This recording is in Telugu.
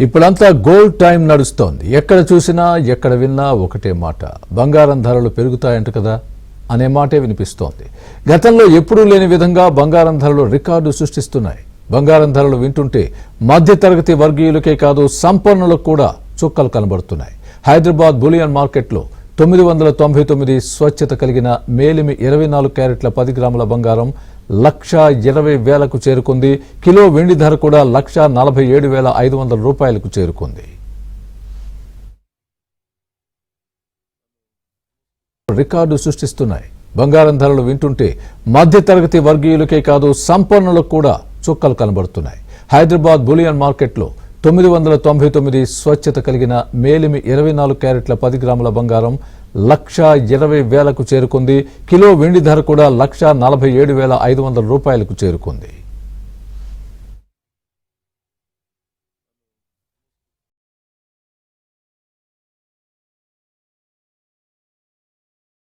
ఇప్పుడంతా గోల్డ్ టైం నడుస్తోంది. ఎక్కడ చూసినా ఎక్కడ విన్నా ఒకటే మాట, బంగారం ధరలు పెరుగుతాయంట కదా అనే మాటే వినిపిస్తోంది. గతంలో ఎప్పుడూ లేని విధంగా బంగారం ధరలు రికార్డు సృష్టిస్తున్నాయి. బంగారం ధరలు వింటుంటే మధ్యతరగతి వర్గీయులకే కాదు సంపన్నులకు కూడా చుక్కలు కనబడుతున్నాయి. హైదరాబాద్ బులియన్ మార్కెట్లో 999 స్వచ్ఛత కలిగిన మేలిమి 24 క్యారెట్ల 10 గ్రాముల బంగారం 1,20,000కు చేరుకుంది. కిలో వెండి ధర కూడా 1,47,500 రూపాయలకు చేరుకుంది. రికార్డు సృష్టిస్తున్నాయి. బంగారం ధరలు వింటుంటే మధ్యతరగతి వర్గీయులకే కాదు సంపన్నులకు కూడా చుక్కలు కనబడుతున్నాయి. హైదరాబాద్ బులియన్ మార్కెట్లో 999 స్వచ్ఛత కలిగిన మేలిమి 24 క్యారెట్ల 10 గ్రాముల బంగారం 1,20,000కు చేరుకుంది. కిలో వెండి ధర కూడా 1,47,500 రూపాయలకు చేరుకుంది.